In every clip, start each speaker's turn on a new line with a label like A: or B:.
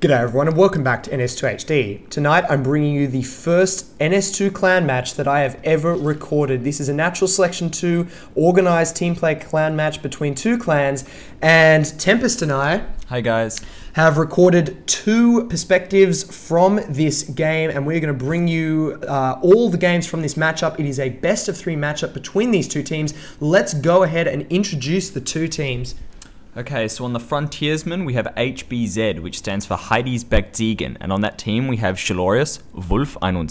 A: G'day everyone and welcome back to NS2HD. Tonight I'm bringing you the first NS2 clan match that I have ever recorded. This is a natural selection 2 organized team play clan match between two clans, and Tempest and I
B: hi guys,
A: have recorded two perspectives from this game, and we're going to bring you all the games from this matchup. It is a best of 3 matchup between these two teams. Let's go ahead and introduce the two teams.
B: Okay, so on the Frontiersmen we have HBZ, which stands for Heidisberg-Ziegen, and on that team we have Shalorius, Wolf 21,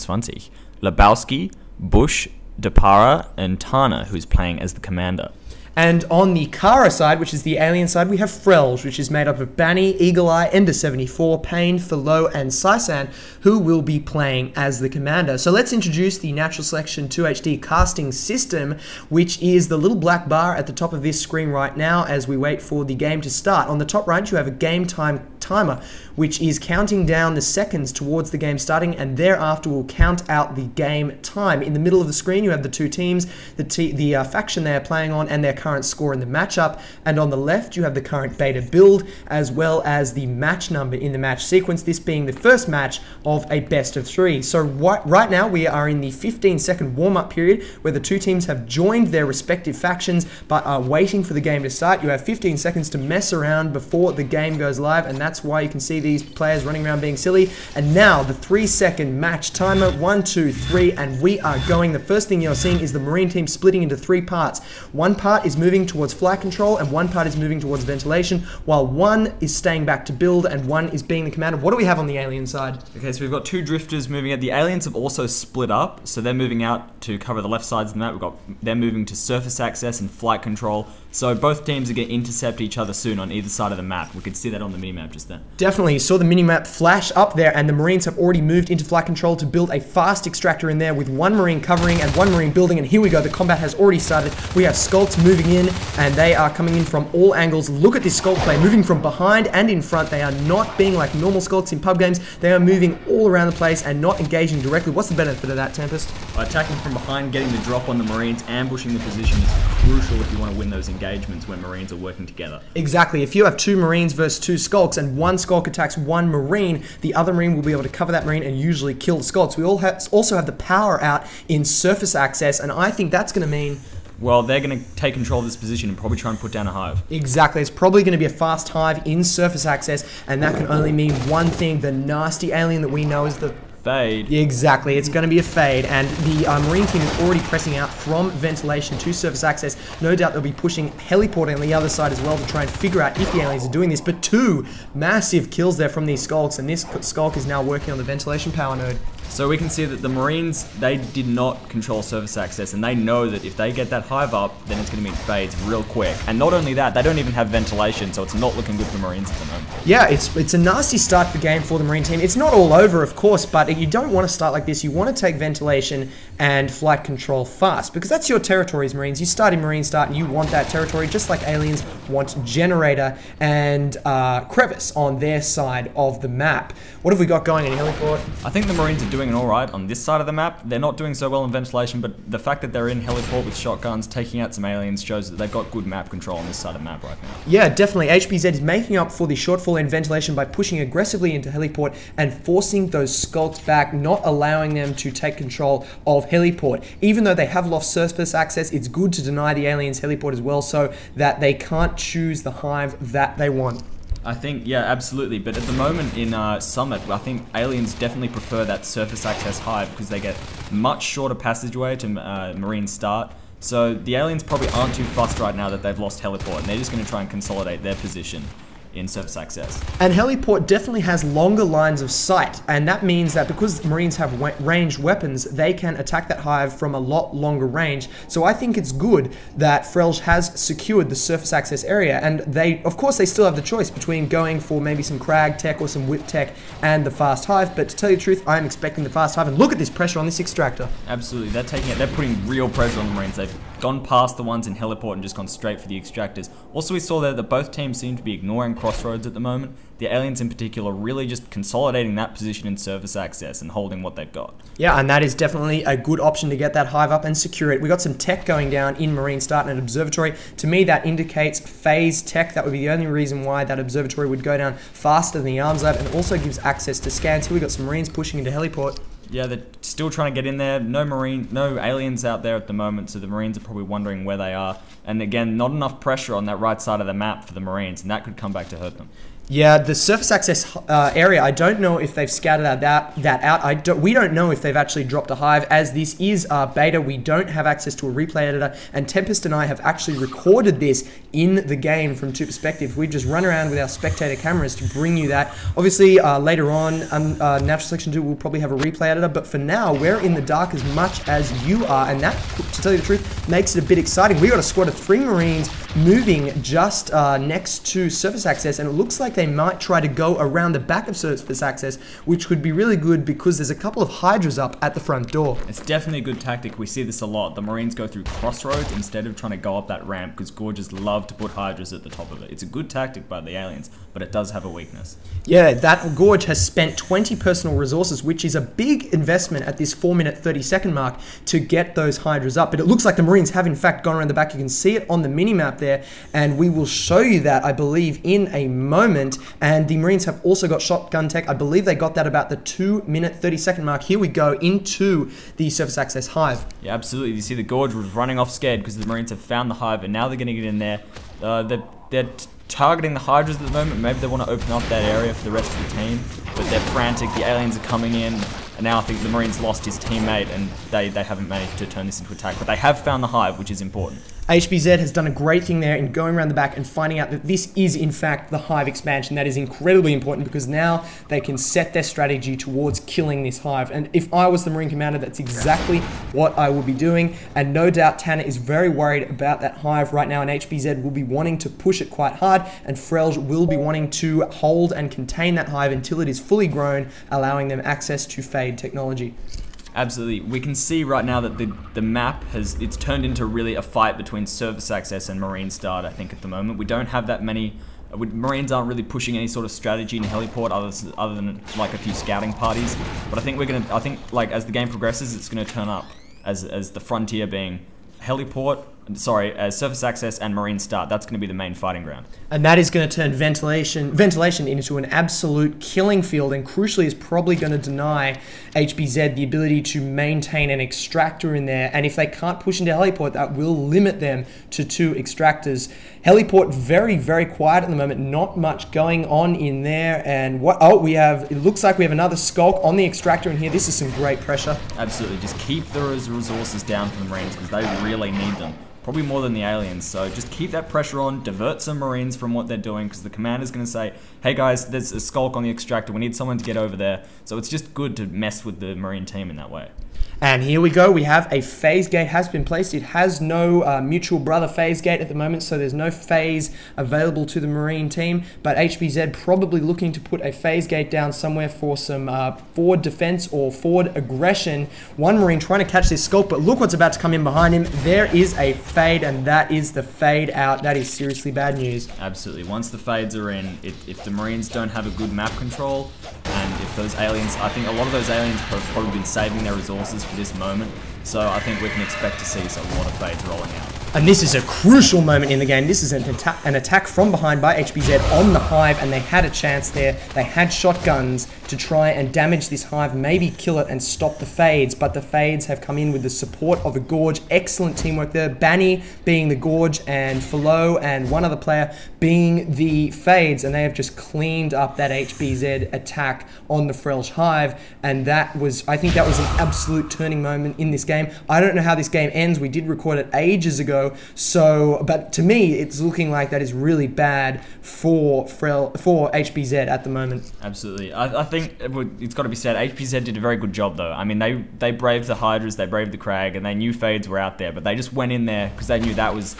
B: Lebowski, Bush, Depara, and Tana, who's playing as the commander.
A: And on the Kharaa side, which is the alien side, we have Frelge, which is made up of Banny, Eagle Eye, Ender 74, Pain, Philo, and Saisan, who will be playing as the commander. So let's introduce the Natural Selection 2HD casting system, which is the little black bar at the top of this screen right now as we wait for the game to start. On the top right, you have a game time timer, which is counting down the seconds towards the game starting, and thereafter will count out the game time. In the middle of the screen, you have the two teams, the faction they are playing on, and their current score in the matchup. And on the left, you have the current beta build, as well as the match number in the match sequence, this being the first match of a best of 3. So right now, we are in the 15-second warm-up period, where the two teams have joined their respective factions, but are waiting for the game to start. You have 15 seconds to mess around before the game goes live, and that's why you can see these players running around being silly. And now the 3-second match timer, 1, 2, 3, and we are going. The first thing you're seeing is the Marine team splitting into 3 parts. One part is moving towards flight control, and one part is moving towards ventilation, while one is staying back to build, and one is being the commander. What do we have on the alien side?
B: Okay, so we've got 2 drifters moving out. The aliens have also split up, so they're moving out to cover the left sides of the map. They're moving to surface access and flight control. So both teams are going to intercept each other soon on either side of the map. We could see that on the minimap just then.
A: Definitely, you saw the minimap flash up there, and the Marines have already moved into flight control to build a fast extractor in there with 1 Marine covering and 1 Marine building, and here we go, the combat has already started. We have Skulks moving in, and they are coming in from all angles. Look at this Skulk play, moving from behind and in front. They are not being like normal Skulks in pub games. They are moving all around the place and not engaging directly. What's the benefit of that, Tempest?
B: Attacking from behind, getting the drop on the Marines, ambushing the position is crucial if you want to win those engagements when Marines are working together.
A: Exactly. If you have 2 Marines versus 2 Skulks, and one Skulk attacks 1 Marine, the other Marine will be able to cover that Marine and usually kill the Skulks. We also have the power out in surface access, and I think that's going to mean...
B: well, they're going to take control of this position and probably try and put down a hive.
A: Exactly. It's probably going to be a fast hive in surface access, and that can only mean one thing: the nasty alien that we know is the...
B: fade.
A: Exactly, it's going to be a fade, and the Marine team is already pressing out from ventilation to surface access. No doubt they'll be pushing heliport on the other side as well to try and figure out if the aliens are doing this, but 2 massive kills there from these Skulks, and this Skulk is now working on the ventilation power node.
B: So we can see that the Marines, they did not control surface access, and they know that if they get that hive up, then it's going to mean fades real quick. And not only that, they don't even have ventilation, so it's not looking good for Marines at the moment.
A: Yeah, it's a nasty start to the game for the Marine team. It's not all over, of course, but you don't want to start like this. You want to take ventilation and flight control fast, because that's your territories, Marines. You start in Marine start, and you want that territory, just like aliens want generator and crevice on their side of the map. What have we got going in heliport?
B: I think the Marines are doing all right on this side of the map. They're not doing so well in ventilation, but the fact that they're in heliport with shotguns, taking out some aliens, shows that they've got good map control on this side of the map right now.
A: Yeah, definitely. HBZ is making up for the shortfall in ventilation by pushing aggressively into heliport and forcing those Skulks back, not allowing them to take control of heliport. Even though they have lost surface access, it's good to deny the aliens heliport as well, so that they can't choose the hive that they want.
B: I think, yeah, absolutely. But at the moment in Summit, I think aliens definitely prefer that surface access hive because they get much shorter passageway to Marine start. So the aliens probably aren't too fussed right now that they've lost heliport, and they're just going to try and consolidate their position in surface access.
A: And heliport definitely has longer lines of sight, and that means that because Marines have ranged weapons, they can attack that hive from a lot longer range. So I think it's good that Frelge has secured the surface access area, and of course they still have the choice between going for maybe some Crag tech or some Whip tech and the fast hive, but to tell you the truth, I'm expecting the fast hive, and look at this pressure on this extractor.
B: Absolutely, they're taking it, they're putting real pressure on the Marines. They've gone past the ones in heliport and just gone straight for the extractors. Also, we saw there that both teams seem to be ignoring crossroads at the moment. The aliens in particular really just consolidating that position in surface access and holding what they've got.
A: Yeah, and that is definitely a good option to get that hive up and secure it. We got some tech going down in Marine Start and Observatory. To me, that indicates phase tech. That would be the only reason why that Observatory would go down faster than the Arms Lab, and also gives access to scans. Here we got some Marines pushing into heliport.
B: Yeah, they're still trying to get in there. No aliens out there at the moment, so the Marines are probably wondering where they are. And again, not enough pressure on that right side of the map for the Marines, and that could come back to hurt them.
A: Yeah, the surface access area, I don't know if they've scattered that out. We don't know if they've actually dropped a hive. As this is beta, we don't have access to a replay editor, and Tempest and I have actually recorded this in the game from two perspectives. We just run around with our spectator cameras to bring you that. Obviously, later on, Natural Selection 2 will probably have a replay editor, but for now, we're in the dark as much as you are, and that, to tell you the truth, makes it a bit exciting. We got a squad of 3 Marines moving just next to surface access, and it looks like they might try to go around the back of surface access, which could be really good because there's a couple of Hydras up at the front door.
B: It's definitely a good tactic. We see this a lot. The Marines go through crossroads instead of trying to go up that ramp because Gorges love to put Hydras at the top of it. It's a good tactic by the aliens, but it does have a weakness.
A: Yeah, that Gorge has spent 20 personal resources, which is a big investment at this 4-minute 30-second mark to get those Hydras up. But it looks like the Marines have in fact gone around the back. You can see it on the mini-map there, and we will show you that, I believe, in a moment. And the Marines have also got shotgun tech. I believe they got that about the 2-minute 30-second mark. Here we go into the surface access hive.
B: Yeah, absolutely. You see the Gorge was running off scared because the Marines have found the hive, and now they're going to get in there. They're targeting the Hydras at the moment. Maybe they want to open up that area for the rest of the team, but they're frantic. The aliens are coming in, and now I think the Marines lost his teammate, and they haven't managed to turn this into attack, but they have found the hive, which is important.
A: HBZ has done a great thing there in going around the back and finding out that this is in fact the hive expansion. That is incredibly important because now they can set their strategy towards killing this hive. And if I was the Marine Commander, that's exactly what I would be doing. And no doubt Tanner is very worried about that hive right now, and HBZ will be wanting to push it quite hard, and Frelge will be wanting to hold and contain that hive until it is fully grown, allowing them access to Fade technology.
B: Absolutely. We can see right now that the map it's turned into really a fight between surface access and Marine Start, I think, at the moment. We don't have that many... Marines aren't really pushing any sort of strategy in heliport other than like a few scouting parties. But I think like as the game progresses, it's gonna turn up as the frontier being heliport, as surface access and Marine Start. That's going to be the main fighting ground.
A: And that is going to turn ventilation into an absolute killing field, and crucially is probably going to deny HBZ the ability to maintain an extractor in there. And if they can't push into heliport, that will limit them to 2 extractors. Heliport very, very quiet at the moment. Not much going on in there. And it looks like we have another skulk on the extractor in here. This is some great pressure.
B: Absolutely. Just keep those resources down for the Marines because they really need them. Probably more than the aliens, so just keep that pressure on, divert some Marines from what they're doing, because the commander's going to say, hey guys, there's a skulk on the extractor, we need someone to get over there. So it's just good to mess with the Marine team in that way.
A: And here we go, we have a phase gate has been placed. It has no mutual brother phase gate at the moment, so there's no phase available to the Marine team, but HBZ probably looking to put a phase gate down somewhere for some forward defense or forward aggression. One Marine trying to catch this skulk, but look what's about to come in behind him. There is a fade, and that is the fade out. That is seriously bad news.
B: Absolutely. Once the fades are in, if the Marines don't have a good map control, and if those aliens, I think a lot of those aliens have probably been saving their resources for this moment, so I think we can expect to see a lot of fades rolling out.
A: And this is a crucial moment in the game. This is an attack from behind by HBZ on the hive, and they had a chance there. They had shotguns to try and damage this hive, maybe kill it and stop the fades, but the fades have come in with the support of a Gorge. Excellent teamwork there. Banny being the Gorge, and Flo and one other player being the fades, and they have just cleaned up that HBZ attack on the Frelge hive, and I think that was an absolute turning moment in this game. I don't know how this game ends. We did record it ages ago, but to me, it's looking like that is really bad for HBZ at the moment.
B: Absolutely. I think it's got to be said, HBZ did a very good job though. I mean, they braved the Hydras, they braved the Crag, and they knew fades were out there, but they just went in there because they knew that was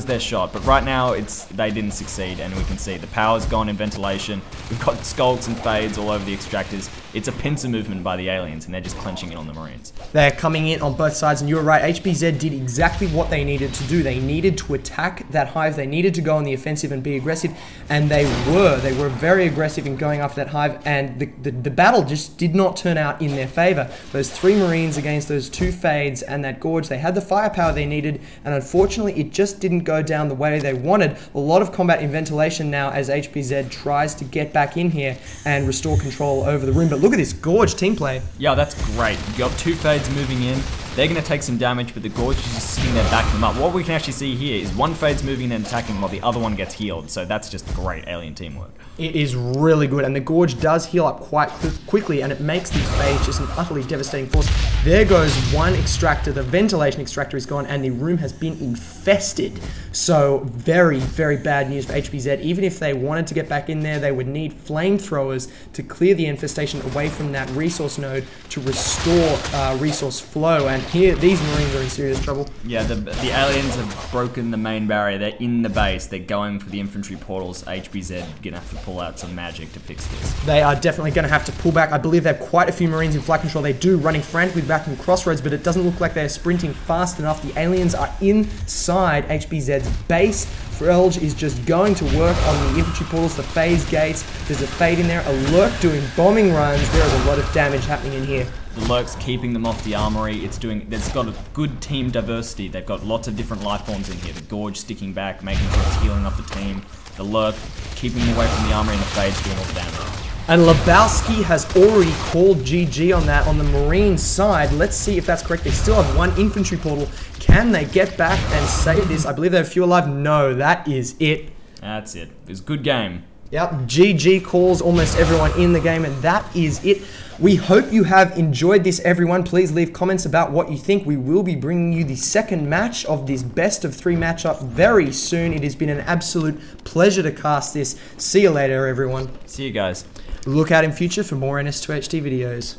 B: their shot. But right now, they didn't succeed, and we can see the power's gone in ventilation. We've got skulks and fades all over the extractors. it's a pincer movement by the aliens, and they're just clenching in on the Marines.
A: They're coming in on both sides, and you're right, HBZ did exactly what they needed to do. They needed to attack that hive, they needed to go on the offensive and be aggressive, and they were very aggressive in going after that hive, and the battle just did not turn out in their favor. Those 3 Marines against those 2 Fades and that Gorge, they had the firepower they needed, and unfortunately it just didn't go down the way they wanted. A lot of combat in ventilation now as HBZ tries to get back in here and restore control over the room. But look at this Gorge team play.
B: Yeah, that's great. You got 2 Fades moving in. They're going to take some damage, but the Gorge is just sitting there backing them up. What we can actually see here is 1 Fade's moving in and attacking while the other one gets healed. So that's just great alien teamwork.
A: It is really good, and the Gorge does heal up quite quickly, and it makes these Fades just an utterly devastating force. There goes 1 extractor, the ventilation extractor is gone, and the room has been infested. So very, very bad news for HBZ. Even if they wanted to get back in there, they would need flamethrowers to clear the infestation away from that resource node to restore resource flow, and here, these Marines are in serious trouble.
B: Yeah, the aliens have broken the main barrier. They're in the base. They're going for the infantry portals. HBZ gonna have to pull out some magic to fix this.
A: They are definitely going to have to pull back. I believe they have quite a few Marines in flight control. They do, running frantically back from crossroads, but it doesn't look like they're sprinting fast enough. The aliens are inside HBZ's base. Frelge is just going to work on the infantry portals, the phase gates. There's a Fade in there. Alert doing bombing runs. There is a lot of damage happening in here.
B: The Lurk's keeping them off the armory. There's got a good team diversity. They've got lots of different life forms in here. The Gorge sticking back, making sure it's healing up the team. The Lurk keeping them away from the armory, and the Fade's doing all the damage.
A: And Lebowski has already called GG on that on the Marine side. Let's see if that's correct. They still have 1 infantry portal. Can they get back and save this? I believe they have a few alive. No, that is it.
B: That's it. It was a good game.
A: Yep, GG calls almost everyone in the game, and that is it. We hope you have enjoyed this, everyone. Please leave comments about what you think. We will be bringing you the second match of this best of 3 matchup very soon. It has been an absolute pleasure to cast this. See you later, everyone.
B: See you guys.
A: Look out in future for more NS2HD videos.